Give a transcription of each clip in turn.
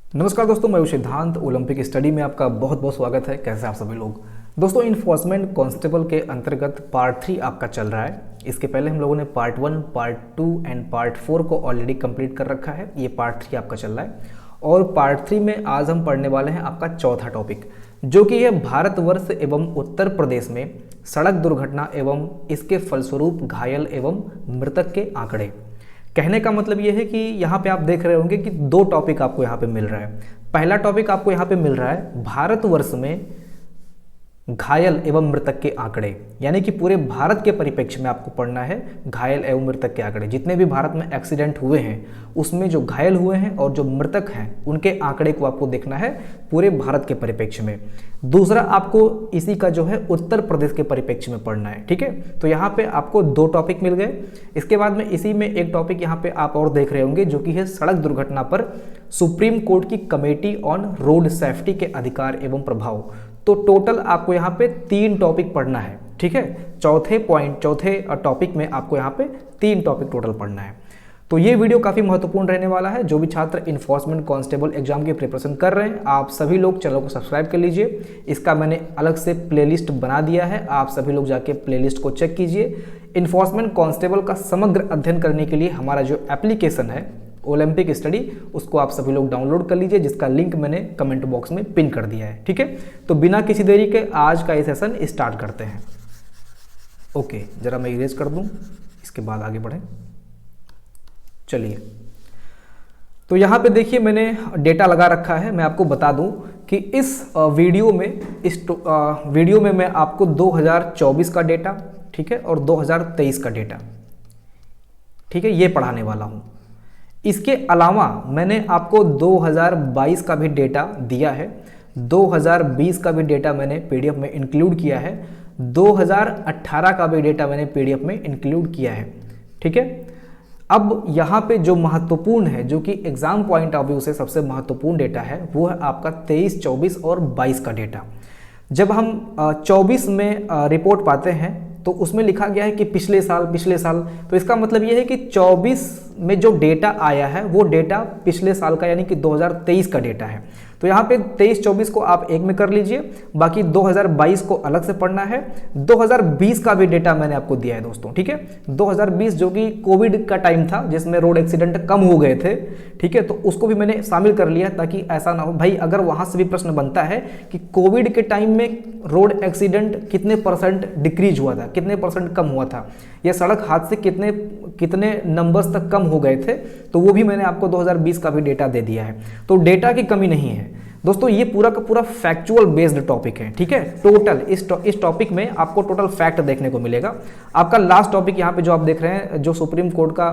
नमस्कार दोस्तों, मैं हूं सिद्धांत। ओलंपिक स्टडी में आपका बहुत बहुत स्वागत है। कैसे आप सभी लोग। दोस्तों, इन्फोर्समेंट कांस्टेबल के अंतर्गत पार्ट 3 आपका चल रहा है। इसके पहले हम लोगों ने पार्ट 1, पार्ट 2 एंड पार्ट 4 को ऑलरेडी कंप्लीट कर रखा है। ये पार्ट 3 आपका चल रहा है और पार्ट 3 में आज हम पढ़ने वाले हैं आपका चौथा टॉपिक, जो कि है भारतवर्ष एवं उत्तर प्रदेश में सड़क दुर्घटना एवं इसके फलस्वरूप घायल एवं मृतक के आंकड़े। कहने का मतलब ये है कि यहाँ पे आप देख रहे होंगे कि दो टॉपिक आपको यहाँ पे मिल रहा है। पहला टॉपिक आपको यहाँ पे मिल रहा है भारतवर्ष में घायल एवं मृतक के आंकड़े, यानी कि पूरे भारत के परिप्रेक्ष्य में आपको पढ़ना है घायल एवं मृतक के आंकड़े। जितने भी भारत में एक्सीडेंट हुए हैं उसमें जो घायल हुए हैं और जो मृतक हैं उनके आंकड़े को आपको देखना है पूरे भारत के परिप्रेक्ष्य में। दूसरा आपको इसी का जो है उत्तर प्रदेश के परिप्रेक्ष्य में पढ़ना है। ठीक है, तो यहाँ पे आपको दो टॉपिक मिल गए। इसके बाद में इसी में एक टॉपिक यहाँ पे आप और देख रहे होंगे, जो कि है सड़क दुर्घटना पर सुप्रीम कोर्ट की कमेटी ऑन रोड सेफ्टी के अधिकार एवं प्रभाव। तो टोटल आपको यहाँ पे 3 टॉपिक पढ़ना है। ठीक है, चौथे टॉपिक में आपको यहाँ पे 3 टॉपिक टोटल पढ़ना है। तो ये वीडियो काफ़ी महत्वपूर्ण रहने वाला है। जो भी छात्र इन्फोर्समेंट कांस्टेबल एग्जाम की प्रिपरेशन कर रहे हैं, आप सभी लोग चैनल को सब्सक्राइब कर लीजिए। इसका मैंने अलग से प्लेलिस्ट बना दिया है, आप सभी लोग जाके प्लेलिस्ट को चेक कीजिए। इन्फोर्समेंट कांस्टेबल का समग्र अध्ययन करने के लिए हमारा जो एप्लीकेशन है ओलंपिक स्टडी, उसको आप सभी लोग डाउनलोड कर लीजिए, जिसका लिंक मैंने कमेंट बॉक्स में पिन कर दिया है। ठीक है, तो बिना किसी देरी के आज का ये सेशन स्टार्ट करते हैं। ओके, जरा मैं इरेज कर दूं, इसके बाद आगे बढ़ें। चलिए, तो यहाँ पे देखिए मैंने डेटा लगा रखा है। मैं आपको बता दूं कि इस वीडियो में मैं आपको 2024 का डेटा, ठीक है, और 2023 का डेटा, ठीक है, ये पढ़ाने वाला हूँ। इसके अलावा मैंने आपको 2022 का भी डेटा दिया है, 2020 का भी डेटा मैंने पीडीएफ में इंक्लूड किया है, 2018 का भी डेटा मैंने पीडीएफ में इंक्लूड किया है। ठीक है, अब यहाँ पे जो महत्वपूर्ण है, जो कि एग्जाम पॉइंट ऑफ व्यू से सबसे महत्वपूर्ण डेटा है, वो है आपका 23, 24 और 22 का डेटा। जब हम 24 में रिपोर्ट पाते हैं तो उसमें लिखा गया है कि पिछले साल, तो इसका मतलब ये है कि 24 में जो डेटा आया है वो डेटा पिछले साल का, यानी कि 2023 का डेटा है। तो यहाँ पे 23-24 को आप एक में कर लीजिए, बाकी 2022 को अलग से पढ़ना है। 2020 का भी डेटा मैंने आपको दिया है दोस्तों। ठीक है, 2020 जो कि कोविड का टाइम था, जिसमें रोड एक्सीडेंट कम हो गए थे। ठीक है, तो उसको भी मैंने शामिल कर लिया ताकि ऐसा ना हो भाई, अगर वहां से भी प्रश्न बनता है कि कोविड के टाइम में रोड एक्सीडेंट कितने परसेंट डिक्रीज हुआ था, कितने परसेंट कम हुआ था, या सड़क हादसे कितने नंबर्स तक कम हो गए थे, तो वो भी मैंने आपको 2020 का भी डेटा दे दिया है। तो डेटा की कमी नहीं है दोस्तों, ये पूरा का पूरा फैक्चुअल बेस्ड टॉपिक है। ठीक है, टोटल इस टॉपिक में आपको टोटल फैक्ट देखने को मिलेगा। आपका लास्ट टॉपिक यहाँ पे जो आप देख रहे हैं, जो सुप्रीम कोर्ट का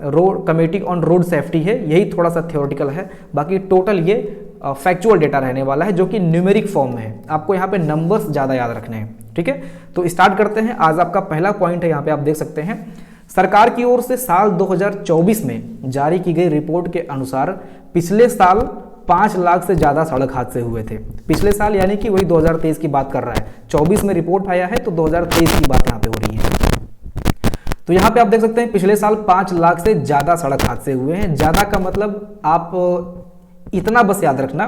road committee on road safety है, यही थोड़ा सा थ्योरेटिकल है। बाकी टोटल ये फैक्चुअल डेटा रहने वाला है, जो कि न्यूमेरिक फॉर्म में है। आपको यहाँ पे नंबर्स ज़्यादा याद रखने हैं। ठीक है, तो स्टार्ट करते हैं। आज आपका पहला पॉइंट है, यहाँ पे आप देख सकते हैं, सरकार की ओर से साल 2024 में जारी की गई रिपोर्ट के अनुसार पिछले साल 5 लाख से ज्यादा सड़क हादसे हुए थे। पिछले साल यानी कि वही 2023 की बात कर रहा है। 24 में रिपोर्ट आया है तो 2023 की बात यहाँ पे हो रही है। तो यहाँ पे आप देख सकते हैं पिछले साल 5 लाख से ज्यादा सड़क हादसे हुए हैं। ज्यादा का मतलब आप इतना बस याद रखना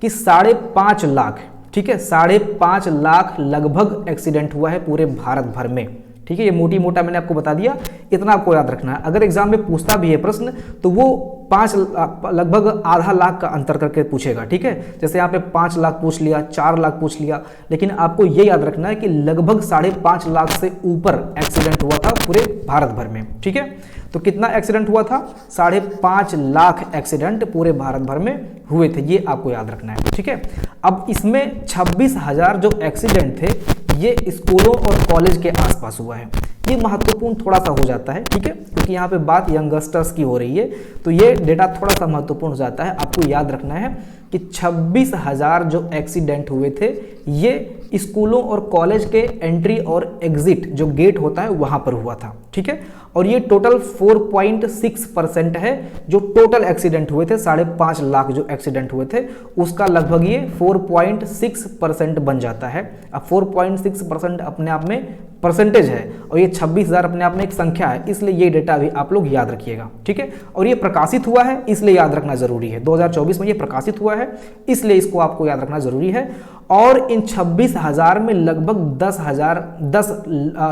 कि 5.5 लाख, ठीक है, 5.5 लाख लगभग एक्सीडेंट हुआ है पूरे भारत भर में। ठीक है, ये मोटी मोटा मैंने आपको बता दिया, इतना आपको याद रखना है। अगर एग्जाम में पूछता भी है प्रश्न तो वो लगभग आधा लाख का अंतर करके पूछेगा। ठीक है, जैसे यहाँ पे 5 लाख पूछ लिया, 4 लाख पूछ लिया, लेकिन आपको ये याद रखना है कि लगभग 5.5 लाख से ऊपर एक्सीडेंट हुआ था पूरे भारत भर में। ठीक है, तो कितना एक्सीडेंट हुआ था? 5.5 लाख एक्सीडेंट पूरे भारत भर में हुए थे, ये आपको याद रखना है। ठीक है, अब इसमें 26,000 जो एक्सीडेंट थे ये स्कूलों और कॉलेज के आसपास हुआ है। ये महत्वपूर्ण थोड़ा सा हो जाता है। ठीक है, क्योंकि यहाँ पे बात यंगस्टर्स की हो रही है, तो ये डेटा थोड़ा सा महत्वपूर्ण हो जाता है। आपको याद रखना है कि 26,000 जो एक्सीडेंट हुए थे ये स्कूलों और कॉलेज के एंट्री और एग्जिट जो गेट होता है वहां पर हुआ था, ठीक है। और ये टोटल 4.6% है जो टोटल एक्सीडेंट हुए थे, 5.5 लाख जो एक्सीडेंट हुए थे उसका लगभग ये 4.6% बन जाता है। अब 4.6% अपने आप में परसेंटेज है और ये 26,000 अपने आप में एक संख्या है, इसलिए ये डेटा भी आप लोग याद रखिएगा, ठीक है। और ये प्रकाशित हुआ है इसलिए याद रखना जरूरी है, 2024 में ये प्रकाशित हुआ है इसलिए इसको आपको याद रखना जरूरी है। और इन 26,000 में लगभग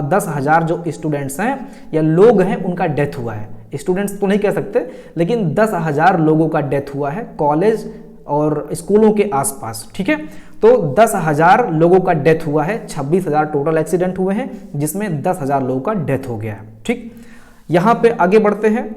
10,000 जो स्टूडेंट्स हैं या लोग हैं उनका डेथ हुआ है। स्टूडेंट्स तो नहीं कह सकते, लेकिन 10,000 लोगों का डेथ हुआ है कॉलेज और स्कूलों के आसपास, ठीक है। तो 10,000 लोगों का डेथ हुआ है, 26,000 टोटल एक्सीडेंट हुए हैं जिसमें 10,000 लोगों का डेथ हो गया है, ठीक। यहां पे आगे बढ़ते हैं।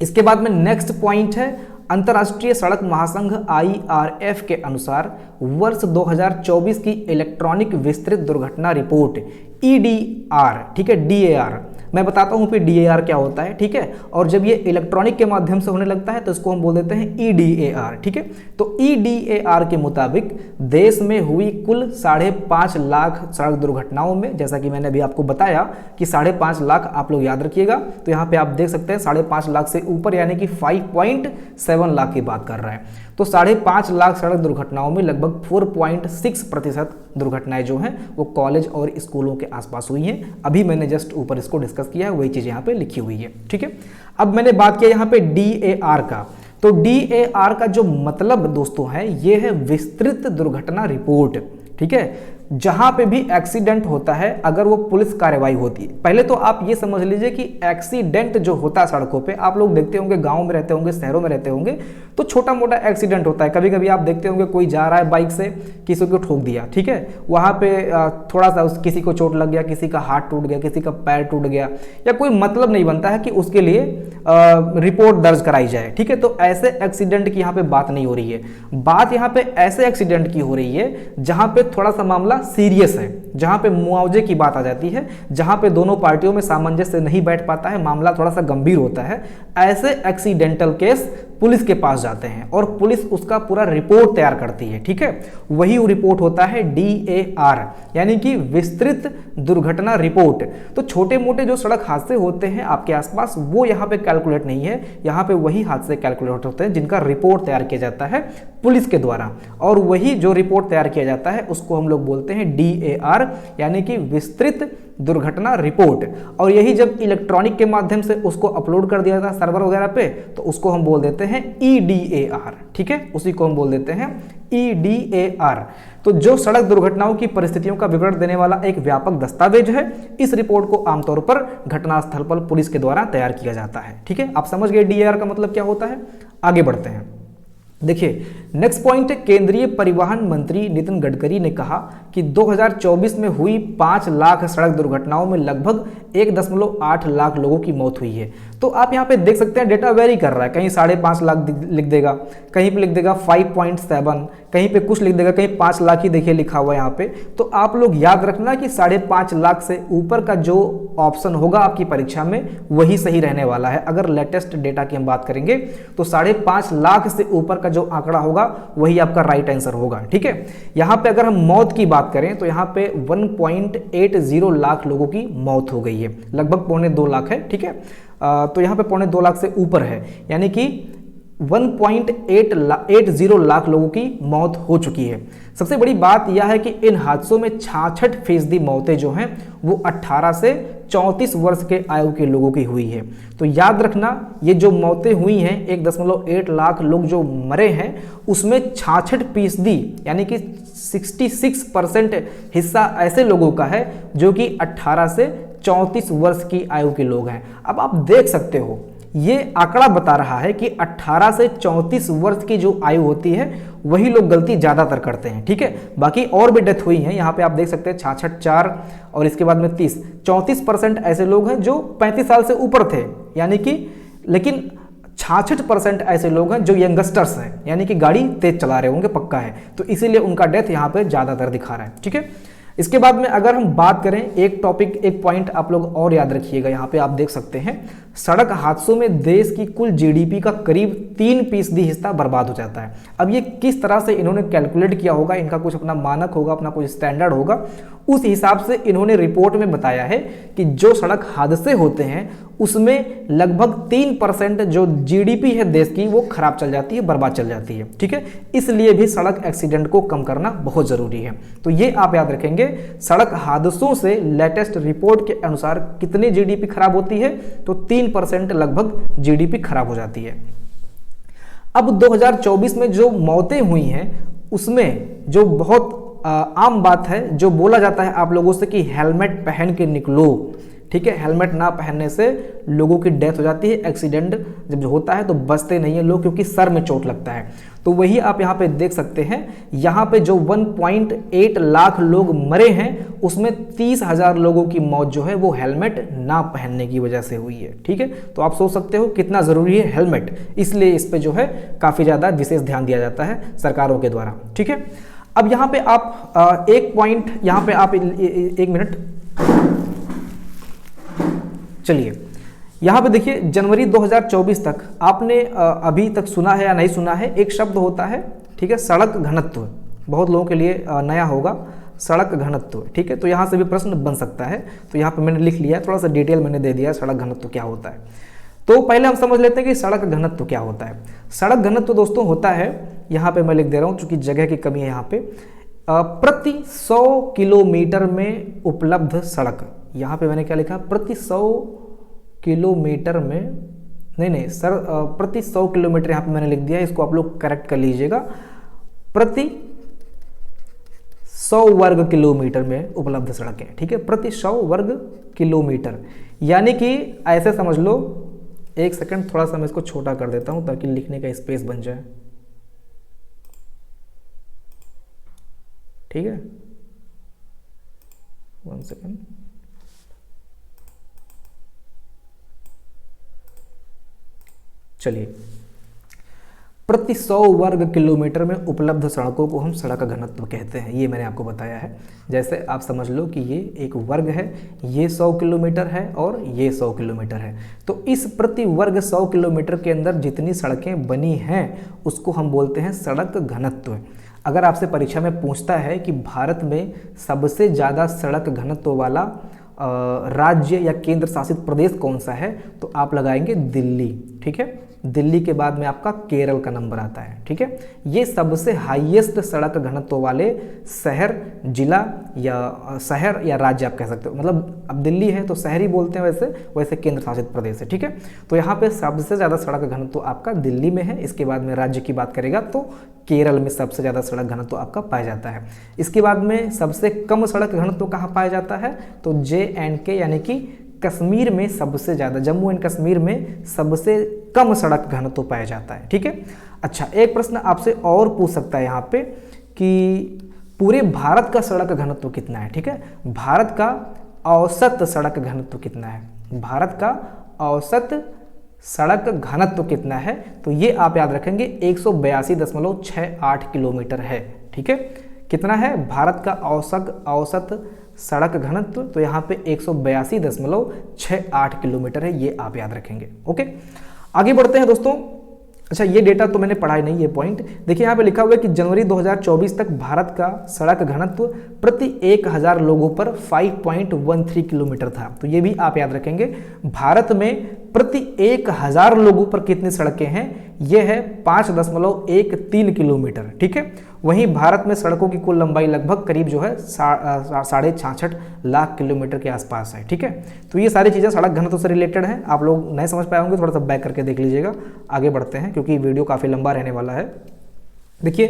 इसके बाद में नेक्स्ट पॉइंट है अंतर्राष्ट्रीय सड़क महासंघ IRF के अनुसार वर्ष 2024 की इलेक्ट्रॉनिक विस्तृत दुर्घटना रिपोर्ट EDR, ठीक है, DAR, मैं बताता हूं फिर DAR क्या होता है, ठीक है। और जब ये इलेक्ट्रॉनिक के माध्यम से होने लगता है तो इसको हम बोल देते हैं EDAR, ठीक है। तो EDAR के मुताबिक देश में हुई कुल 5.5 लाख सड़क दुर्घटनाओं में, जैसा कि मैंने अभी आपको बताया कि 5.5 लाख आप लोग याद रखिएगा, तो यहाँ पे आप देख सकते हैं 5.5 लाख से ऊपर यानी कि 5.7 लाख की बात कर रहा है। तो 5.5 लाख सड़क दुर्घटनाओं में लगभग 4.6% दुर्घटनाएं जो हैं वो कॉलेज और स्कूलों के आसपास हुई हैं। अभी मैंने जस्ट ऊपर इसको डिस्कस किया है, वही चीज़ यहाँ पे लिखी हुई है, ठीक है। अब मैंने बात किया यहाँ पे DAR का, तो DAR का जो मतलब दोस्तों है ये है विस्तृत दुर्घटना रिपोर्ट, ठीक है। जहां पे भी एक्सीडेंट होता है अगर वो पुलिस कार्रवाई होती है, पहले तो आप ये समझ लीजिए कि एक्सीडेंट जो होता है सड़कों पे, आप लोग देखते होंगे गांव में रहते होंगे, शहरों में रहते होंगे, तो छोटा मोटा एक्सीडेंट होता है। कभी कभी आप देखते होंगे कोई जा रहा है बाइक से, किसी को ठोक दिया, ठीक है, वहां पे थोड़ा सा किसी को चोट लग गया, किसी का हाथ टूट गया, किसी का पैर टूट गया, या कोई मतलब नहीं बनता है कि उसके लिए रिपोर्ट दर्ज कराई जाए, ठीक है। तो ऐसे एक्सीडेंट की यहाँ पे बात नहीं हो रही है, बात यहाँ पे ऐसे एक्सीडेंट की हो रही है जहां पे थोड़ा सा मामला सीरियस है, जहां पे मुआवजे की बात आ जाती है, जहां पे दोनों पार्टियों में सामंजस्य नहीं बैठ पाता है, मामला थोड़ा सा गंभीर होता है, ऐसे एक्सीडेंटल केस पुलिस के पास जाते हैं और पुलिस उसका पूरा रिपोर्ट तैयार करती है, ठीक है। वही वो रिपोर्ट होता है DAR, यानी कि विस्तृत दुर्घटना रिपोर्ट। तो छोटे मोटे जो सड़क हादसे होते हैं आपके आसपास वो यहाँ पे कैलकुलेट नहीं है, यहाँ पे वही हादसे कैलकुलेट होते हैं जिनका रिपोर्ट तैयार किया जाता है पुलिस के द्वारा, और वही जो रिपोर्ट तैयार किया जाता है उसको हम लोग बोलते हैं DAR, यानी कि विस्तृत दुर्घटना रिपोर्ट। और यही जब इलेक्ट्रॉनिक के माध्यम से उसको अपलोड कर दिया जाता है सर्वर वगैरह पे, तो उसको हम बोल देते हैं EDAR, ठीक है, उसी को हम बोल देते हैं EDAR। तो जो सड़क दुर्घटनाओं की परिस्थितियों का विवरण देने वाला एक व्यापक दस्तावेज है, इस रिपोर्ट को आमतौर पर घटनास्थल पर पुलिस के द्वारा तैयार किया जाता है, ठीक है। आप समझ गए DAR का मतलब क्या होता है। आगे बढ़ते हैं। देखिए नेक्स्ट पॉइंट है, केंद्रीय परिवहन मंत्री नितिन गडकरी ने कहा कि 2024 में हुई 5 लाख सड़क दुर्घटनाओं में लगभग 1.8 लाख लोगों की मौत हुई है। तो आप यहाँ पे देख सकते हैं डेटा वेरी कर रहा है, कहीं 5.5 लाख लिख देगा, कहीं पे लिख देगा 5.7, कहीं पे कुछ लिख देगा, कहीं 5 लाख ही देखिए लिखा हुआ है यहाँ पे। तो आप लोग याद रखना कि 5.5 लाख से ऊपर का जो ऑप्शन होगा आपकी परीक्षा में वही सही रहने वाला है। अगर लेटेस्ट डेटा की हम बात करेंगे तो 5.5 लाख से ऊपर का जो आंकड़ा होगा वही आपका राइट आंसर होगा, ठीक है। यहाँ पे अगर हम मौत की बात करें तो यहाँ पे 1.80 लाख लोगों की मौत हो गई है, लगभग 1.25 लाख है, ठीक है। तो यहाँ पे 1.25 लाख से ऊपर है, यानी कि 1.80 लाख लोगों की मौत हो चुकी है। सबसे बड़ी बात यह है कि इन हादसों में 66% मौतें जो हैं वो 18 से 34 वर्ष के आयु के लोगों की हुई है। तो याद रखना ये जो मौतें हुई हैं 1.8 लाख लोग जो मरे हैं उसमें 66% यानी कि 66% हिस्सा ऐसे लोगों का है जो कि 18 से 34 वर्ष की आयु के लोग हैं। अब आप देख सकते हो ये आंकड़ा बता रहा है कि 18 से 34 वर्ष की जो आयु होती है वही लोग गलती ज्यादातर करते हैं, ठीक है। बाकी और भी डेथ हुई हैं, यहाँ पे आप देख सकते हैं 66, 4 और इसके बाद में 30, 34% ऐसे लोग हैं जो 35 साल से ऊपर थे, यानी कि, लेकिन 66% ऐसे लोग हैं जो यंगस्टर्स हैं, यानी कि गाड़ी तेज चला रहे होंगे, पक्का है, तो इसीलिए उनका डेथ यहाँ पे ज्यादातर दिखा रहा है, ठीक है। इसके बाद में अगर हम बात करें, एक टॉपिक, एक पॉइंट आप लोग और याद रखिएगा, यहाँ पे आप देख सकते हैं सड़क हादसों में देश की कुल जीडीपी का करीब 3% हिस्सा बर्बाद हो जाता है। अब ये किस तरह से इन्होंने कैलकुलेट किया होगा, इनका कुछ अपना मानक होगा, अपना कुछ स्टैंडर्ड होगा, उस हिसाब से इन्होंने रिपोर्ट में बताया है कि जो सड़क हादसे होते हैं उसमें लगभग 3% जो जीडीपी है देश की वो खराब चल जाती है, बर्बाद चल जाती है। ठीक है, इसलिए भी सड़क एक्सीडेंट को कम करना बहुत जरूरी है। तो ये आप याद रखेंगे, सड़क हादसों से लेटेस्ट रिपोर्ट के अनुसार कितनी जीडीपी खराब होती है, तो 3% लगभग जीडीपी खराब हो जाती है। अब 2024 में जो मौतें हुई हैं उसमें जो बहुत आम बात है, जो बोला जाता है आप लोगों से कि हेलमेट पहन के निकलो। ठीक है, हेलमेट ना पहनने से लोगों की डेथ हो जाती है। एक्सीडेंट जब होता है तो बचते नहीं है लोग, क्योंकि सर में चोट लगता है। तो वही आप यहाँ पे देख सकते हैं, यहाँ पे जो 1.8 लाख लोग मरे हैं उसमें 30,000 लोगों की मौत जो है वो हेलमेट ना पहनने की वजह से हुई है। ठीक है, तो आप सोच सकते हो कितना जरूरी है हेलमेट, इसलिए इस पे जो है काफी ज्यादा विशेष ध्यान दिया जाता है सरकारों के द्वारा। ठीक है, अब यहाँ पे आप एक पॉइंट, यहाँ पे आप एक मिनट चलिए, यहाँ पे देखिए जनवरी 2024 तक आपने अभी तक सुना है या नहीं सुना है, एक शब्द होता है, ठीक है, सड़क घनत्व। बहुत लोगों के लिए नया होगा सड़क घनत्व। ठीक है, तो यहाँ से भी प्रश्न बन सकता है, तो यहाँ पे मैंने लिख लिया है, थोड़ा सा डिटेल मैंने दे दिया है सड़क घनत्व क्या होता है। तो पहले हम समझ लेते हैं कि सड़क घनत्व क्या होता है। सड़क घनत्व दोस्तों होता है, यहाँ पे मैं लिख दे रहा हूँ चूंकि जगह की कमी है यहाँ पे, प्रति 100 किलोमीटर में उपलब्ध सड़क। यहाँ पे मैंने क्या लिखा, प्रति 100 किलोमीटर में, नहीं सर, प्रति 100 किलोमीटर यहाँ पे मैंने लिख दिया है, इसको आप लोग करेक्ट कर लीजिएगा। प्रति 100 वर्ग किलोमीटर में उपलब्ध सड़कें। ठीक है, प्रति 100 वर्ग किलोमीटर, यानी कि ऐसे समझ लो, एक सेकंड थोड़ा सा मैं इसको छोटा कर देता हूं ताकि लिखने का स्पेस बन जाए। ठीक है, 1 सेकंड। चलिए, प्रति 100 वर्ग किलोमीटर में उपलब्ध सड़कों को हम सड़क घनत्व कहते हैं। ये मैंने आपको बताया है। जैसे आप समझ लो कि ये एक वर्ग है, ये 100 किलोमीटर है और ये 100 किलोमीटर है, तो इस प्रति वर्ग 100 किलोमीटर के अंदर जितनी सड़कें बनी हैं उसको हम बोलते हैं सड़क घनत्व। अगर आपसे परीक्षा में पूछता है कि भारत में सबसे ज़्यादा सड़क घनत्व वाला राज्य या केंद्र शासित प्रदेश कौन सा है, तो आप लगाएंगे दिल्ली। ठीक है, दिल्ली के बाद में आपका केरल का नंबर आता है। ठीक है, ये सबसे हाईएस्ट सड़क घनत्व वाले शहर, जिला या शहर या राज्य आप कह सकते हो। मतलब अब दिल्ली है तो शहर ही बोलते हैं, वैसे केंद्र शासित प्रदेश है। ठीक है, तो यहाँ पे सबसे ज़्यादा सड़क घनत्व आपका दिल्ली में है। इसके बाद में राज्य की बात करेगा तो केरल में सबसे ज़्यादा सड़क घनत्व आपका पाया जाता है। इसके बाद में सबसे कम सड़क घनत्व कहाँ पाया जाता है, तो JNK यानी कि कश्मीर में सबसे ज़्यादा, जम्मू एंड कश्मीर में सबसे कम सड़क घनत्व पाया जाता है। ठीक है, अच्छा, एक प्रश्न आपसे और पूछ सकता है यहाँ पे कि पूरे भारत का सड़क घनत्व कितना है। ठीक है, भारत का औसत सड़क घनत्व कितना है, भारत का औसत सड़क घनत्व कितना है, तो ये आप याद रखेंगे 182.68 किलोमीटर है। ठीक है, कितना है भारत का औसत सड़क घनत्व, तो यहाँ पे 182.68 किलोमीटर है, ये आप याद रखेंगे। ओके, आगे बढ़ते हैं दोस्तों। अच्छा, ये डेटा तो मैंने पढ़ा ही नहीं, ये पॉइंट देखिए, यहाँ पे लिखा हुआ है कि जनवरी 2024 तक भारत का सड़क घनत्व प्रति 1000 लोगों पर 5.13 किलोमीटर था। तो ये भी आप याद रखेंगे, भारत में प्रति 1000 लोगों पर कितनी सड़कें हैं, ये है 5.13 किलोमीटर। ठीक है, वहीं भारत में सड़कों की कुल लंबाई लगभग करीब जो है 66.5 लाख किलोमीटर के आसपास है। ठीक है, तो ये सारी चीज़ें सड़क घनत्व से रिलेटेड हैं। आप लोग नहीं समझ पाए होंगे, थोड़ा सा बैक करके देख लीजिएगा। आगे बढ़ते हैं क्योंकि वीडियो काफ़ी लंबा रहने वाला है। देखिए,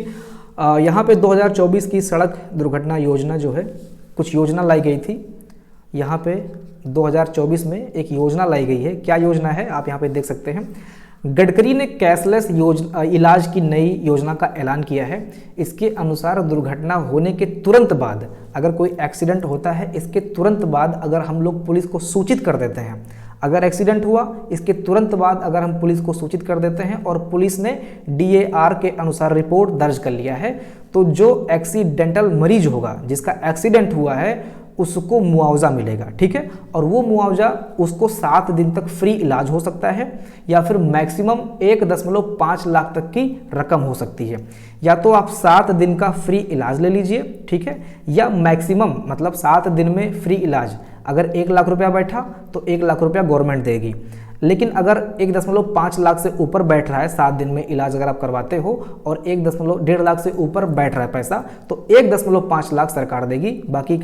यहाँ पे 2024 की सड़क दुर्घटना योजना जो है, कुछ योजना लाई गई थी। यहाँ पे 2024 में एक योजना लाई गई है। क्या योजना है, आप यहाँ पे देख सकते हैं। गडकरी ने कैशलेस इलाज की नई योजना का ऐलान किया है। इसके अनुसार दुर्घटना होने के तुरंत बाद, अगर कोई एक्सीडेंट होता है, इसके तुरंत बाद अगर हम लोग पुलिस को सूचित कर देते हैं, अगर एक्सीडेंट हुआ, इसके तुरंत बाद अगर हम पुलिस को सूचित कर देते हैं और पुलिस ने DAR के अनुसार रिपोर्ट दर्ज कर लिया है, तो जो एक्सीडेंटल मरीज होगा, जिसका एक्सीडेंट हुआ है, उसको मुआवजा मिलेगा। ठीक है, और वो मुआवजा उसको 7 दिन तक फ्री इलाज हो सकता है या फिर मैक्सिमम 1.5 लाख तक की रकम हो सकती है। या तो आप 7 दिन का फ्री इलाज ले लीजिए, ठीक है, या मैक्सिमम मतलब 7 दिन में फ्री इलाज। अगर 1 लाख रुपया बैठा तो 1 लाख रुपया गवर्नमेंट देगी, लेकिन अगर 1.5 लाख से ऊपर बैठ रहा है 7 दिन में इलाज अगर आप करवाते हो और 1.5 लाख से ऊपर बैठ रहा है पैसा, तो 1.5 लाख सरकार देगी, बाकी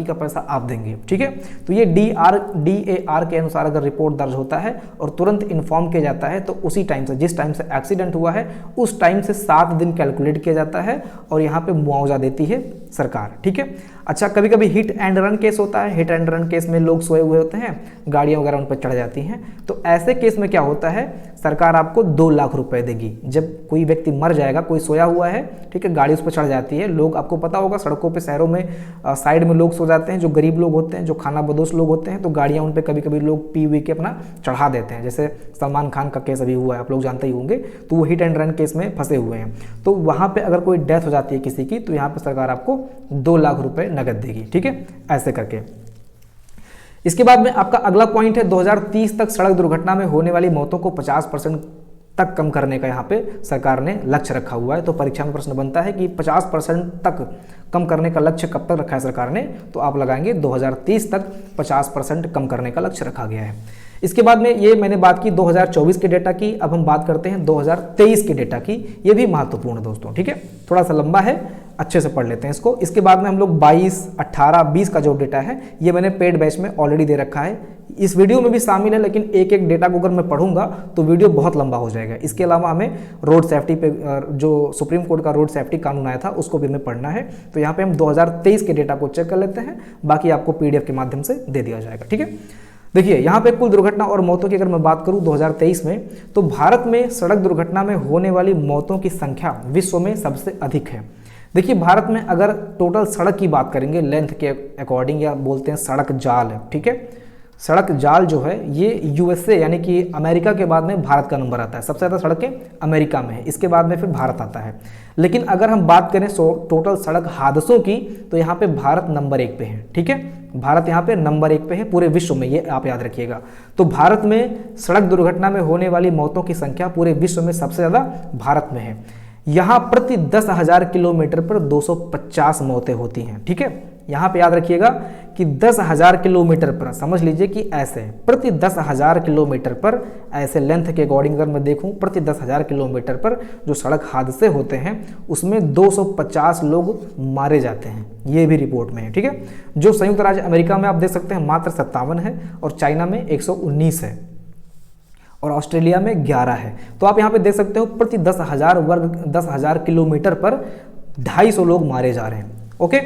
का पैसा आप देंगे। ठीक है, तो ये DAR के अनुसार अगर रिपोर्ट दर्ज होता है और तुरंत इन्फॉर्म किया जाता है, तो उसी टाइम से, जिस टाइम से एक्सीडेंट हुआ है उस टाइम से 7 दिन कैलकुलेट किया जाता है और यहाँ पे मुआवजा देती है सरकार। ठीक है, अच्छा, कभी कभी हिट एंड रन केस होता है। हिट एंड रन केस में लोग सोए हुए होते हैं, गाड़ियां वगैरह उन पर चढ़ जाती हैं, तो ऐसे केस में क्या होता है, सरकार आपको 2 लाख रुपए देगी। जब कोई व्यक्ति मर जाएगा, कोई सोया हुआ है, ठीक है, गाड़ी उस पर चढ़ जाती है, लोग, आपको पता होगा सड़कों पे, शहरों में साइड में लोग सो जाते हैं, जो गरीब लोग होते हैं, जो खाना बदोश लोग होते हैं, तो गाड़ियां उन पर कभी कभी लोग पी वी के अपना चढ़ा देते हैं। जैसे सलमान खान का केस अभी हुआ है, आप लोग जानते ही होंगे, तो वो हिट एंड रन केस में फंसे हुए हैं। तो वहां पर अगर कोई डेथ हो जाती है किसी की, तो यहाँ पर सरकार आपको 2 लाख रुपए नगद देगी। ठीक है, ऐसे करके। इसके बाद में आपका अगला पॉइंट है 2030 तक सड़क दुर्घटना में होने वाली मौतों को 50% तक कम करने का यहाँ पे सरकार ने लक्ष्य रखा हुआ है। तो परीक्षा में प्रश्न बनता है कि 50% तक कम करने का लक्ष्य कब तक रखा है सरकार ने, तो आप लगाएंगे 2030 तक 50% कम करने का लक्ष्य रखा गया है। इसके बाद में ये मैंने बात की 2024 के डेटा की, अब हम बात करते हैं 2023 के डेटा की। ये भी महत्वपूर्ण है दोस्तों, ठीक है, थोड़ा सा लंबा है, अच्छे से पढ़ लेते हैं इसको। इसके बाद में हम लोग 22, 18, 20 का जो डेटा है ये मैंने पेड बैच में ऑलरेडी दे रखा है, इस वीडियो में भी शामिल है, लेकिन एक एक डेटा को अगर मैं पढ़ूंगा तो वीडियो बहुत लंबा हो जाएगा। इसके अलावा हमें रोड सेफ्टी पे, जो सुप्रीम कोर्ट का रोड सेफ्टी कानून आया था उसको भी हमें पढ़ना है। तो यहाँ पे हम 2023 के डेटा को चेक कर लेते हैं, बाकी आपको PDF के माध्यम से दे दिया जाएगा। ठीक है, देखिए यहाँ पे कुल दुर्घटना और मौतों की अगर मैं बात करूँ 2023 में, तो भारत में सड़क दुर्घटना में होने वाली मौतों की संख्या विश्व में सबसे अधिक है। देखिए भारत में अगर टोटल सड़क की बात करेंगे लेंथ के अकॉर्डिंग, या बोलते हैं सड़क जाल, ठीक है, सड़क जाल जो है ये USA यानी कि अमेरिका के बाद में भारत का नंबर आता है। सबसे ज़्यादा सड़कें अमेरिका में है, इसके बाद में फिर भारत आता है। लेकिन अगर हम बात करें टोटल सड़क हादसों की, तो यहाँ पे भारत नंबर 1 पे है। ठीक है, भारत यहाँ पे नंबर 1 पे है पूरे विश्व में, ये आप याद रखिएगा। तो भारत में सड़क दुर्घटना में होने वाली मौतों की संख्या पूरे विश्व में सबसे ज़्यादा भारत में है। यहाँ प्रति 10,000 किलोमीटर पर 250 मौतें होती हैं। ठीक है, यहाँ पे याद रखिएगा कि 10,000 किलोमीटर पर, समझ लीजिए कि ऐसे प्रति 10,000 किलोमीटर पर, ऐसे लेंथ के अकॉर्डिंग अगर मैं देखूं, प्रति 10,000 किलोमीटर पर जो सड़क हादसे होते हैं उसमें 250 लोग मारे जाते हैं, ये भी रिपोर्ट में है। ठीक है, जो संयुक्त राज्य अमेरिका में आप देख सकते हैं मात्र 57 है, और चाइना में 119 है, और ऑस्ट्रेलिया में 11 है। तो आप यहाँ पे देख सकते हो प्रति 10,000 किलोमीटर पर 250 लोग मारे जा रहे हैं। ओके,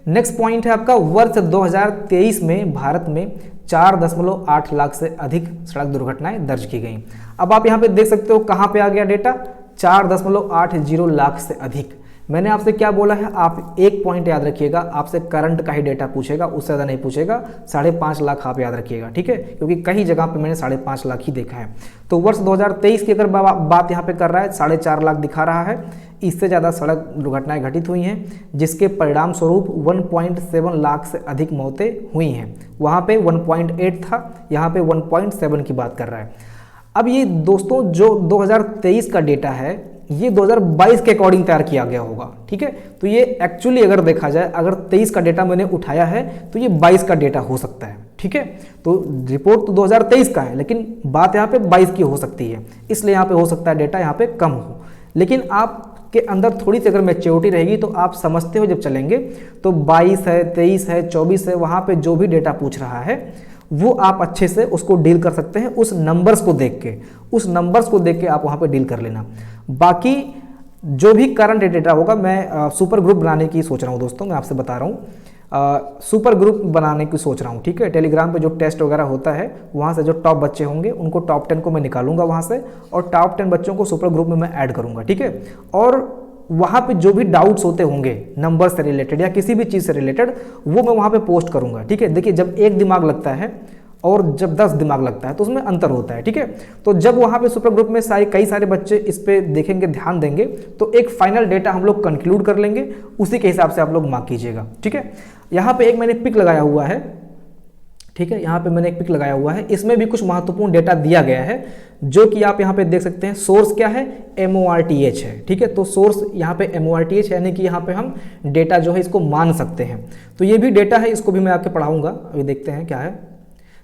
नेक्स्ट पॉइंट है आपका, वर्ष 2023 में भारत में 4.8 लाख से अधिक सड़क दुर्घटनाएं दर्ज की गई। अब आप यहाँ पे देख सकते हो कहाँ पे आ गया डेटा, 4.80 लाख से अधिक। मैंने आपसे क्या बोला है, आप एक पॉइंट याद रखिएगा, आपसे करंट का ही डेटा पूछेगा, उससे ज़्यादा नहीं पूछेगा। 5.5 लाख आप याद रखिएगा, ठीक है, क्योंकि कई जगह पे मैंने 5.5 लाख ही देखा है। तो वर्ष 2023 की अगर बात यहाँ पे कर रहा है, 4.5 लाख दिखा रहा है। इससे ज़्यादा सड़क दुर्घटनाएं घटित हुई हैं, जिसके परिणाम स्वरूप 1.7 लाख से अधिक मौतें हुई हैं। वहाँ पे 1.8 था, यहाँ पे 1.7 की बात कर रहा है। अब ये दोस्तों जो 2023 का डेटा है ये 2022 के अकॉर्डिंग तैयार किया गया होगा। ठीक है, तो ये एक्चुअली अगर देखा जाए, अगर 23 का डेटा मैंने उठाया है तो ये 22 का डेटा हो सकता है। ठीक है, तो रिपोर्ट तो 2023 का है, लेकिन बात यहाँ पे 22 की हो सकती है, इसलिए यहाँ पे हो सकता है डेटा यहाँ पे कम हो। लेकिन आपके अंदर थोड़ी सी अगर मैच्योरिटी रहेगी तो आप समझते हो जब चलेंगे, तो 22 है, 23 है, 24 है, वहाँ पे जो भी डेटा पूछ रहा है वो आप अच्छे से उसको डील कर सकते हैं, उस नंबर्स को देख के, आप वहाँ पे डील कर लेना। बाकी जो भी करंट डेटा होगा, मैं सुपर ग्रुप बनाने की सोच रहा हूँ दोस्तों, मैं आपसे बता रहा हूँ, सुपर ग्रुप बनाने की सोच रहा हूँ। ठीक है, टेलीग्राम पे जो टेस्ट वगैरह होता है वहाँ से जो टॉप बच्चे होंगे उनको टॉप 10 को मैं निकालूंगा वहाँ से, और टॉप 10 बच्चों को सुपर ग्रुप में मैं ऐड करूँगा। ठीक है, और वहाँ पे जो भी डाउट्स होते होंगे नंबर से रिलेटेड या किसी भी चीज़ से रिलेटेड, वो मैं वहाँ पे पोस्ट करूँगा। ठीक है, देखिए जब एक दिमाग लगता है और जब 10 दिमाग लगता है तो उसमें अंतर होता है, ठीक है। तो जब वहाँ पे सुपर ग्रुप में कई सारे बच्चे इस पे देखेंगे, ध्यान देंगे, तो एक फाइनल डेटा हम लोग कंक्लूड कर लेंगे, उसी के हिसाब से आप लोग मार्क कीजिएगा, ठीक है। यहाँ पे एक मैंने पिक लगाया हुआ है, ठीक है, यहाँ पे मैंने एक पिक लगाया हुआ है, इसमें भी कुछ महत्वपूर्ण डेटा दिया गया है जो कि आप यहाँ पे देख सकते हैं। सोर्स क्या है, MORTH है, ठीक है। तो सोर्स यहाँ पे MORTH यानी कि यहाँ पे हम डेटा जो है इसको मान सकते हैं। तो ये भी डेटा है, इसको भी मैं आपके पढ़ाऊंगा, अभी देखते हैं क्या है।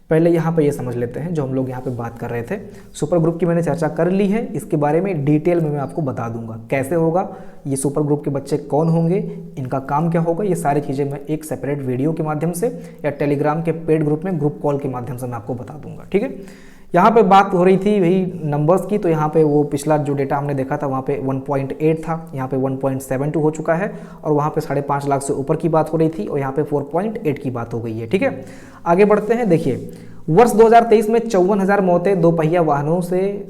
पहले यहाँ पे ये समझ लेते हैं जो हम लोग यहाँ पे बात कर रहे थे। सुपर ग्रुप की मैंने चर्चा कर ली है, इसके बारे में डिटेल में मैं आपको बता दूंगा कैसे होगा, ये सुपर ग्रुप के बच्चे कौन होंगे, इनका काम क्या होगा, ये सारी चीज़ें मैं एक सेपरेट वीडियो के माध्यम से या टेलीग्राम के पेड ग्रुप में ग्रुप कॉल के माध्यम से मैं आपको बता दूंगा, ठीक है। यहाँ पे बात हो रही थी वही नंबर्स की, तो यहाँ पे वो पिछला जो डेटा हमने देखा था वहाँ पे 1.8 था, यहाँ पे 1.72 हो चुका है, और वहाँ पे 5.5 लाख से ऊपर की बात हो रही थी, और यहाँ पे 4.8 की बात हो गई है, ठीक है। आगे बढ़ते हैं। देखिए, वर्ष 2023 में 54,000 मौतें दोपहिया वाहनों से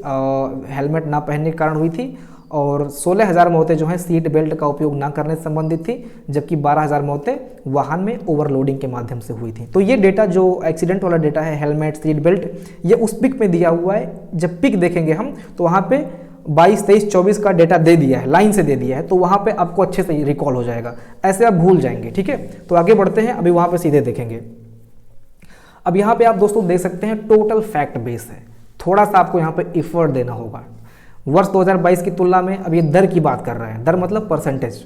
हेलमेट ना पहनने के कारण हुई थी, और 16,000 मौतें जो हैं सीट बेल्ट का उपयोग ना करने से संबंधित थी, जबकि 12,000 मौतें वाहन में ओवरलोडिंग के माध्यम से हुई थी। तो ये डेटा जो एक्सीडेंट वाला डेटा है, हेलमेट, सीट बेल्ट, ये उस पिक में दिया हुआ है। जब पिक देखेंगे हम तो वहाँ पे 22, 23, 24 का डेटा दे दिया है, लाइन से दे दिया है, तो वहाँ पे आपको अच्छे से रिकॉल हो जाएगा, ऐसे आप भूल जाएंगे, ठीक है। तो आगे बढ़ते हैं, अभी वहाँ पे सीधे देखेंगे। अब यहाँ पे आप दोस्तों देख सकते हैं टोटल फैक्ट बेस है, थोड़ा सा आपको यहाँ पे इफर्ट देना होगा। वर्ष 2022 की तुलना में, अब ये दर की बात कर रहे हैं, दर मतलब परसेंटेज।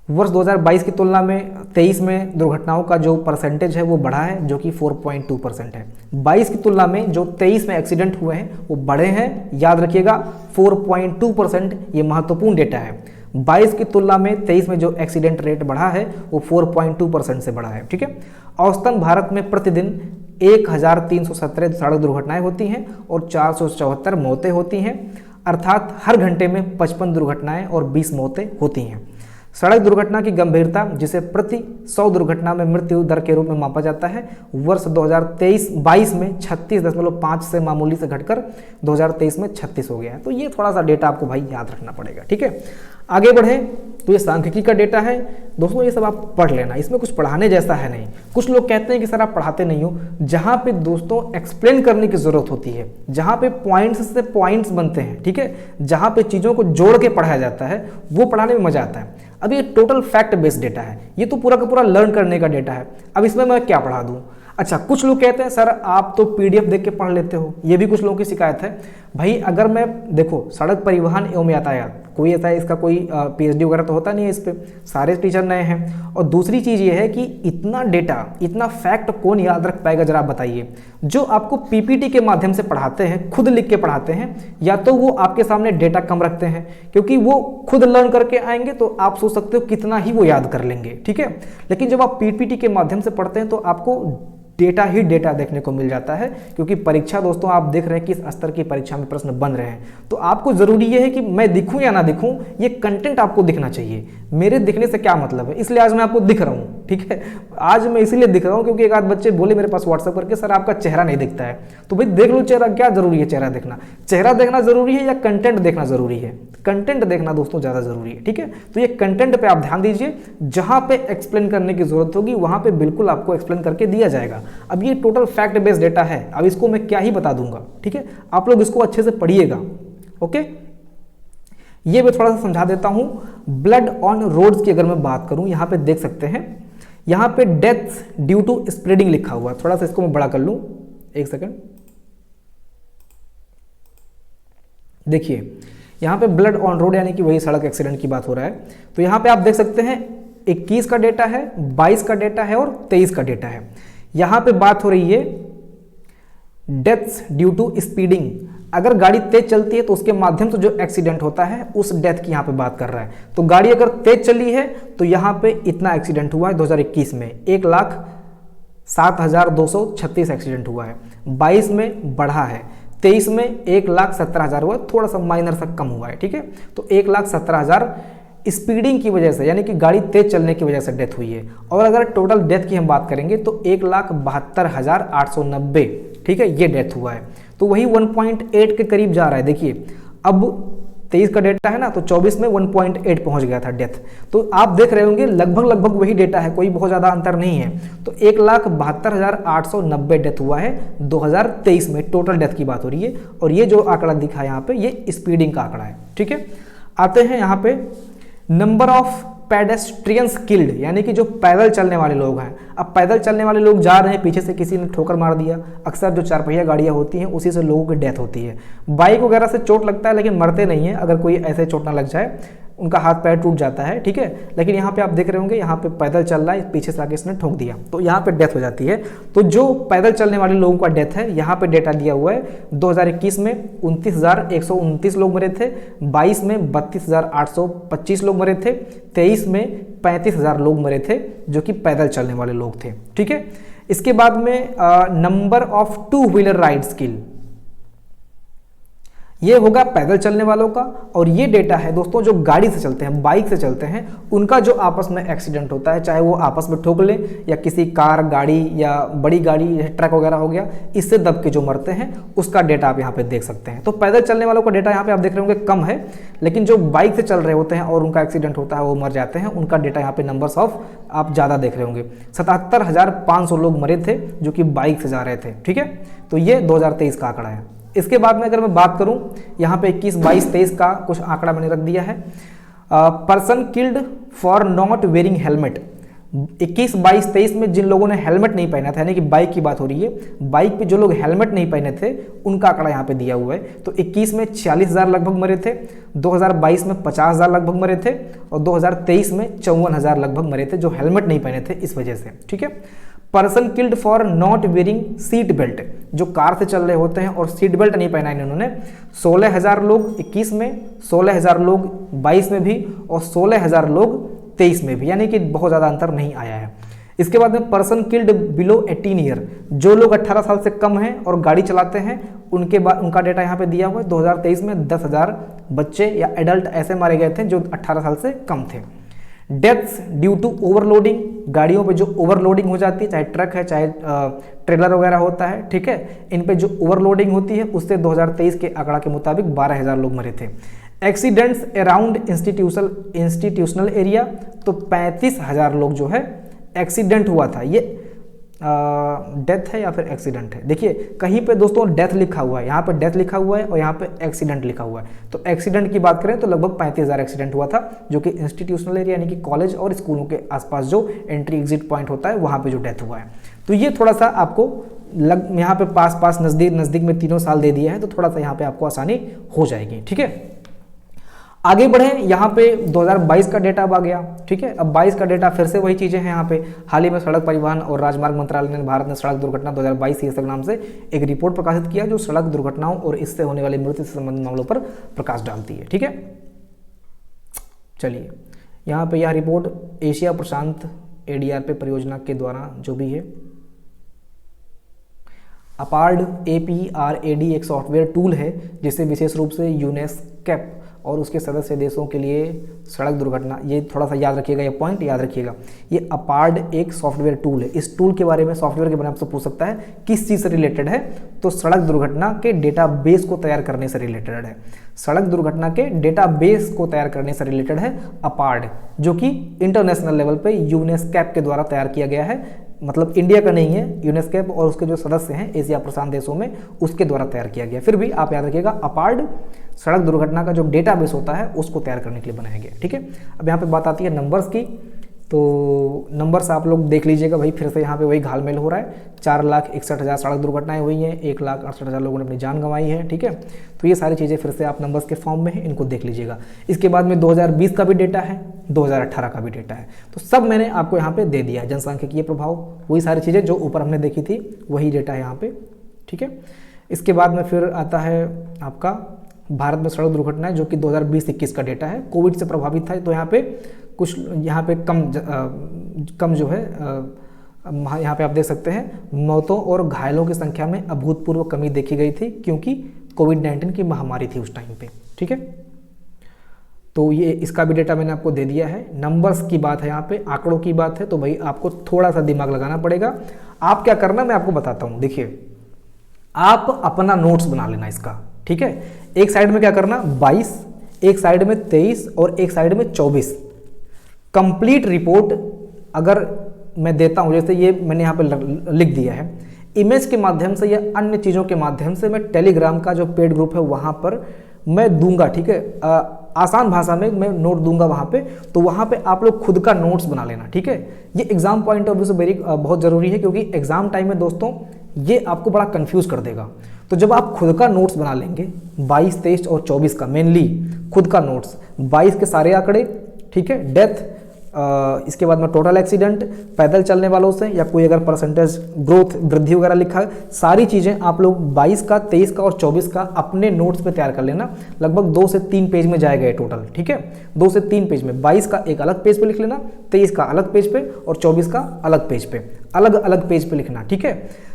वर्ष 2022 की तुलना में 23 में दुर्घटनाओं का जो परसेंटेज है वो बढ़ा है, जो कि 4.2% है। 22 की तुलना में जो 23 में एक्सीडेंट हुए हैं वो बढ़े हैं, याद रखिएगा 4.2%, ये महत्वपूर्ण डेटा है। 22 की तुलना में 23 में जो एक्सीडेंट रेट बढ़ा है वो 4.2% से बढ़ा है, ठीक है। औसतन भारत में प्रतिदिन 1,317 सड़क दुर्घटनाएं होती हैं और 474 मौतें होती हैं, अर्थात हर घंटे में 55 दुर्घटनाएं और 20 मौतें होती हैं। सड़क दुर्घटना की गंभीरता, जिसे प्रति 100 दुर्घटना में मृत्यु दर के रूप में मापा जाता है, वर्ष 2023-22 में 36.5 से मामूली से घटकर 2023 में 36 हो गया है। तो ये थोड़ा सा डेटा आपको भाई याद रखना पड़ेगा, ठीक है। आगे बढ़े तो ये सांख्यिकी का डेटा है दोस्तों, ये सब आप पढ़ लेना, इसमें कुछ पढ़ाने जैसा है नहीं। कुछ लोग कहते हैं कि सर आप पढ़ाते नहीं हो, जहाँ पे दोस्तों एक्सप्लेन करने की जरूरत होती है, जहाँ पे पॉइंट्स से पॉइंट्स बनते हैं, ठीक है, जहाँ पे चीज़ों को जोड़ के पढ़ाया जाता है, वो पढ़ाने में मजा आता है। अब ये टोटल फैक्ट बेस्ड डेटा है, ये तो पूरा का पूरा लर्न करने का डेटा है। अब इसमें मैं क्या पढ़ा दूँ? अच्छा, कुछ लोग कहते हैं सर आप तो PDF देख के पढ़ लेते हो, ये भी कुछ लोगों की शिकायत है। भाई अगर मैं देखो, सड़क परिवहन एवं यातायात, कोई ऐसा इसका कोई PhD वगैरह तो होता नहीं है इस पे, सारे टीचर नए हैं। और दूसरी चीज़ ये है कि इतना डेटा, इतना फैक्ट कौन याद रख पाएगा, जरा आप बताइए। जो आपको PPT के माध्यम से पढ़ाते हैं, खुद लिख के पढ़ाते हैं, या तो वो आपके सामने डेटा कम रखते हैं, क्योंकि वो खुद लर्न करके आएंगे तो आप सोच सकते हो कितना ही वो याद कर लेंगे, ठीक है। लेकिन जब आप PPT के माध्यम से पढ़ते हैं तो आपको डेटा ही डेटा देखने को मिल जाता है, क्योंकि परीक्षा दोस्तों आप देख रहे हैं किस स्तर की परीक्षा में प्रश्न बन रहे हैं। तो आपको जरूरी ये है कि मैं दिखूं या ना दिखूं, ये कंटेंट आपको दिखना चाहिए। मेरे दिखने से क्या मतलब है, इसलिए आज मैं आपको दिख रहा हूं, ठीक है। आज मैं इसीलिए दिख रहा हूं क्योंकि एक आध बच्चे बोले मेरे पास व्हाट्सएप करके सर आपका चेहरा नहीं दिखता है। तो भाई देख लो चेहरा, क्या जरूरी है चेहरा देखना? चेहरा देखना जरूरी है या कंटेंट देखना जरूरी है? कंटेंट देखना दोस्तों ज्यादा जरूरी है, ठीक है। तो ये कंटेंट पे आप ध्यान दीजिए, जहां पे एक्सप्लेन करने की जरूरत होगी वहां पे बिल्कुल आपको एक्सप्लेन करके दिया जाएगा। अब ये टोटल फैक्ट बेस्ड डेटा है, अब इसको मैं क्या ही बता दूंगा, ठीक है। आप लोग इसको अच्छे से पढ़िएगा, ओके। ये मैं थोड़ा सा समझा देता हूं। ब्लड ऑन रोड्स की अगर मैं बात करूं, यहां पे देख सकते हैं, यहां पे डेथ्स ड्यू टू स्प्रेडिंग लिखा हुआ है। थोड़ा सा इसको मैं बड़ा कर लूं, एक सेकंड। देखिए यहां पे ब्लड ऑन रोड यानी कि वही सड़क एक्सीडेंट की बात हो रहा है। तो यहां पे आप देख सकते हैं 21 का डेटा है, 22 का डेटा है और 23 का डेटा है। यहां पे बात हो रही है डेथ्स ड्यू टू स्पीडिंग। अगर गाड़ी तेज चलती है तो उसके माध्यम से जो एक्सीडेंट होता है उस डेथ की यहां पे बात कर रहा है। तो गाड़ी अगर तेज चली है तो यहां पे इतना एक्सीडेंट हुआ है 2021 में, 1,07,236 एक्सीडेंट हुआ है। 22 में बढ़ा है, 23 में 1,17,000 हुआ, थोड़ा सा माइनर सा कम हुआ है, ठीक है। तो 1,17,000 स्पीडिंग की वजह से यानी कि गाड़ी तेज चलने की वजह से डेथ हुई है। और अगर टोटल डेथ की हम बात करेंगे तो 1,72,890, ठीक है, ये डेथ हुआ है। तो वही 1.8 के करीब जा रहा है। देखिए अब 23 का डेटा है ना, तो 24 में 1.8 पहुंच गया था डेथ। तो आप देख रहे होंगे लगभग लगभग वही डेटा है, कोई बहुत ज़्यादा अंतर नहीं है। तो 1,72,890 डेथ हुआ है 2023 में, टोटल डेथ की बात हो रही है। और ये जो आंकड़ा दिखा है यहाँ पे, ये स्पीडिंग का आंकड़ा है, ठीक है। आते हैं यहाँ पे नंबर ऑफ पेडेस्ट्रियंस किल्ड, यानी कि जो पैदल चलने वाले लोग हैं। अब पैदल चलने वाले लोग जा रहे हैं, पीछे से किसी ने ठोकर मार दिया, अक्सर जो चारपहिया गाड़ियां होती हैं उसी से लोगों की डेथ होती है। बाइक वगैरह से चोट लगता है लेकिन मरते नहीं है, अगर कोई ऐसे चोट ना लग जाए, उनका हाथ पैर टूट जाता है, ठीक है। लेकिन यहाँ पे आप देख रहे होंगे, यहाँ पे पैदल चल रहा है, पीछे से आके इसने ठोक दिया, तो यहाँ पे डेथ हो जाती है। तो जो पैदल चलने वाले लोगों का डेथ है, यहाँ पे डेटा दिया हुआ है 2021 में 29,129 लोग मरे थे, 22 में 32,825 लोग मरे थे, 23 में 35,000 लोग मरे थे जो कि पैदल चलने वाले लोग थे, ठीक है। इसके बाद में number of two wheeler ride skill, ये होगा पैदल चलने वालों का। और ये डेटा है दोस्तों जो गाड़ी से चलते हैं, बाइक से चलते हैं, उनका जो आपस में एक्सीडेंट होता है, चाहे वो आपस में ठोक ले या किसी कार गाड़ी या बड़ी गाड़ी ट्रक वगैरह हो गया, इससे दब के जो मरते हैं उसका डेटा आप यहाँ पे देख सकते हैं। तो पैदल चलने वालों का डेटा यहाँ पे आप देख रहे होंगे कम है, लेकिन जो बाइक से चल रहे होते हैं और उनका एक्सीडेंट होता है, वो मर जाते हैं, उनका डेटा यहाँ पे नंबर्स ऑफ आप ज़्यादा देख रहे होंगे। 77,500 लोग मरे थे जो कि बाइक से जा रहे थे, ठीक है। तो ये 2023 का आंकड़ा है। इसके बाद में अगर मैं बात करूं, यहाँ पे 21, 22, 23 का कुछ आंकड़ा मैंने रख दिया है। Person killed for not wearing helmet, 21, 22, 23 में जिन लोगों ने हेलमेट नहीं पहना था, यानी कि बाइक की बात हो रही है, बाइक पे जो लोग हेलमेट नहीं पहने थे उनका आंकड़ा यहाँ पे दिया हुआ है। तो 21 में 46,000 लगभग मरे थे, 2022 में 50,000 लगभग मरे थे, और 2023 में 54,000 लगभग मरे थे जो हेलमेट नहीं पहने थे इस वजह से, ठीक है। Person killed for not wearing seat belt, जो कार से चल रहे होते हैं और सीट बेल्ट नहीं पहना इन्होंने, 16,000 लोग 21 में, 16,000 लोग 22 में भी, और 16,000 लोग 23 में भी, यानी कि बहुत ज़्यादा अंतर नहीं आया है। इसके बाद में पर्सन किल्ड बिलो 18 ईयर, जो लोग 18 साल से कम हैं और गाड़ी चलाते हैं, उनका डेटा यहाँ पे दिया हुआ है। 2023 में 10,000 बच्चे या एडल्ट ऐसे मारे गए थे जो 18 साल से कम थे। डेथ्स ड्यू टू ओवरलोडिंग, गाड़ियों पे जो ओवरलोडिंग हो जाती है, चाहे ट्रक है चाहे ट्रेलर वगैरह होता है, ठीक है, इन पे जो ओवरलोडिंग होती है उससे 2023 के आंकड़ा के मुताबिक 12,000 लोग मरे थे। एक्सीडेंट्स अराउंड इंस्टीट्यूशनल एरिया, तो 35,000 लोग जो है एक्सीडेंट हुआ था। ये डेथ है या फिर एक्सीडेंट है, देखिए कहीं पे दोस्तों डेथ लिखा हुआ है, यहाँ पे डेथ लिखा हुआ है और यहाँ पे एक्सीडेंट लिखा हुआ है। तो एक्सीडेंट की बात करें तो लगभग 35,000 एक्सीडेंट हुआ था, जो कि इंस्टीट्यूशनल एरिया यानी कि कॉलेज और स्कूलों के आसपास जो एंट्री एग्जिट पॉइंट होता है वहाँ पे जो डेथ हुआ है। तो ये थोड़ा सा आपको यहाँ पे पास नज़दीक में तीनों साल दे दिया है, तो थोड़ा सा यहाँ पे आपको आसानी हो जाएगी, ठीक है। आगे बढ़े, यहाँ पे 2022 का डेटा अब आ गया, ठीक है। अब 22 का डेटा फिर से वही चीज़ें हैं। यहाँ पे हाल ही में सड़क परिवहन और राजमार्ग मंत्रालय ने भारत में सड़क दुर्घटना 2022 शीर्षक नाम से एक रिपोर्ट प्रकाशित किया, जो सड़क दुर्घटनाओं और इससे होने वाली मृत्यु से संबंधित मामलों पर प्रकाश डालती है, ठीक है। चलिए, यहाँ पे यह रिपोर्ट एशिया प्रशांत ADRP परियोजना के द्वारा जो भी है, अपार्ड APRAD एक सॉफ्टवेयर टूल है जिसे विशेष रूप से यूनेस्केप और उसके सदस्य देशों के लिए सड़क दुर्घटना, ये थोड़ा सा याद रखिएगा, ये पॉइंट याद रखिएगा, ये अपार्ड एक सॉफ्टवेयर टूल है। इस टूल के बारे में, सॉफ्टवेयर के बारे में आपसे पूछ सकता है किस चीज़ से रिलेटेड है, तो सड़क दुर्घटना के डेटाबेस को तैयार करने से रिलेटेड है। सड़क दुर्घटना के डेटाबेस को तैयार करने से रिलेटेड है अपार्ड, जो कि इंटरनेशनल लेवल पे यूनेस्केप के द्वारा तैयार किया गया है, मतलब इंडिया का नहीं है, यूनेस्केप और उसके जो सदस्य हैं एशिया प्रशांत देशों में, उसके द्वारा तैयार किया गया। फिर भी आप याद रखिएगा, अपार्ड सड़क दुर्घटना का जो डेटाबेस होता है उसको तैयार करने के लिए बनाया गया, ठीक है। अब यहाँ पे बात आती है नंबर्स की, तो नंबर्स आप लोग देख लीजिएगा भाई, फिर से यहाँ पे वही घालमेल हो रहा है। 4,61,000 सड़क दुर्घटनाएं हुई हैं, 1,68,000 लोगों ने अपनी जान गंवाई है, ठीक है। तो ये सारी चीज़ें फिर से आप नंबर्स के फॉर्म में हैं, इनको देख लीजिएगा। इसके बाद में 2020 का भी डेटा है, 2018 का भी डेटा है, तो सब मैंने आपको यहाँ पे दे दिया है। जनसांख्यिकीय प्रभाव, वही सारी चीज़ें जो ऊपर हमने देखी थी वही डेटा है यहाँ पे, ठीक है। इसके बाद में फिर आता है आपका भारत में सड़क दुर्घटनाएं, जो कि 2020-21 का डेटा है। कोविड से प्रभावित था, तो यहाँ पे कुछ यहाँ पे कम जो है यहाँ पे आप देख सकते हैं मौतों और घायलों की संख्या में अभूतपूर्व कमी देखी गई थी, क्योंकि कोविड-19 की महामारी थी उस टाइम पे, ठीक है। तो ये इसका भी डेटा मैंने आपको दे दिया है। नंबर्स की बात है, यहाँ पे आंकड़ों की बात है, तो भाई आपको थोड़ा सा दिमाग लगाना पड़ेगा। आप क्या करना मैं आपको बताता हूँ, देखिए आप अपना नोट्स बना लेना इसका, ठीक है। एक साइड में क्या करना 22, एक साइड में 23 और एक साइड में 24। कंप्लीट रिपोर्ट अगर मैं देता हूँ, जैसे ये मैंने यहाँ पे लिख दिया है, इमेज के माध्यम से या अन्य चीज़ों के माध्यम से मैं टेलीग्राम का जो पेड ग्रुप है वहाँ पर मैं दूंगा, ठीक है। आसान भाषा में मैं नोट दूंगा वहाँ पे, तो वहाँ पे आप लोग खुद का नोट्स बना लेना, ठीक है। ये एग्जाम पॉइंट ऑफ व्यू से बहुत ज़रूरी है, क्योंकि एग्जाम टाइम में दोस्तों ये आपको बड़ा कंफ्यूज कर देगा। तो जब आप खुद का नोट्स बना लेंगे 22, 23 और 24 का, मेनली खुद का नोट्स, 22 के सारे आंकड़े, ठीक है, डेथ, इसके बाद में टोटल एक्सीडेंट, पैदल चलने वालों से या कोई अगर परसेंटेज ग्रोथ वृद्धि वगैरह लिखा है, सारी चीज़ें आप लोग 22 का, 23 का और 24 का अपने नोट्स पे तैयार कर लेना। लगभग 2 से 3 पेज में जाएगा ये टोटल, ठीक है। 2 से 3 पेज में 22 का एक अलग पेज पे लिख लेना, 23 का अलग पेज पे और 24 का अलग पेज पे, अलग अलग पेज पे लिखना, ठीक है।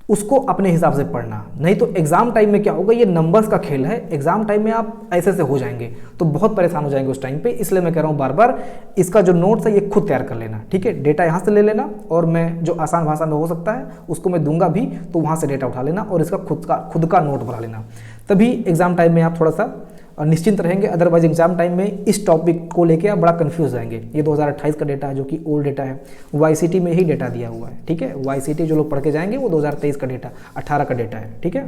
उसको अपने हिसाब से पढ़ना, नहीं तो एग्जाम टाइम में क्या होगा, ये नंबर्स का खेल है। एग्जाम टाइम में आप ऐसे से हो जाएंगे तो बहुत परेशान हो जाएंगे उस टाइम पे। इसलिए मैं कह रहा हूँ बार बार, इसका जो नोट्स है ये खुद तैयार कर लेना, ठीक है। डेटा यहाँ से ले लेना और मैं जो आसान भाषा में हो सकता है उसको मैं दूंगा भी, तो वहाँ से डेटा उठा लेना और इसका खुद का नोट बना लेना। तभी एग्जाम टाइम में आप थोड़ा सा निश्चिंत रहेंगे। अदरवाइज एग्जाम टाइम में इस टॉपिक को लेके आप बड़ा कंफ्यूज हो जाएंगे। ये 2028 का डेटा है जो कि ओल्ड डेटा है, वाईसीटी में ही डेटा दिया हुआ है, ठीक है। वाईसीटी जो लोग पढ़ के जाएंगे वो 2023 का डेटा, 18 का डेटा है, ठीक है।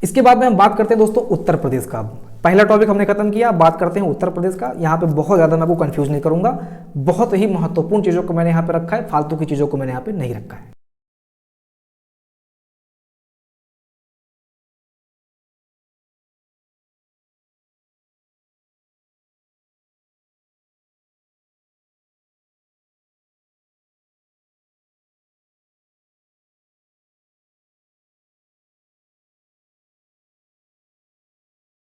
इसके बाद में हम बात करते हैं दोस्तों उत्तर प्रदेश का। पहला टॉपिक हमने खत्म किया, बात करते हैं उत्तर प्रदेश का। यहाँ पे बहुत ज़्यादा मैं आपको कंफ्यूज नहीं करूँगा, बहुत ही महत्वपूर्ण चीज़ों को मैंने यहाँ पे रखा है, फालतू की चीज़ों को मैंने यहाँ पे नहीं रखा है।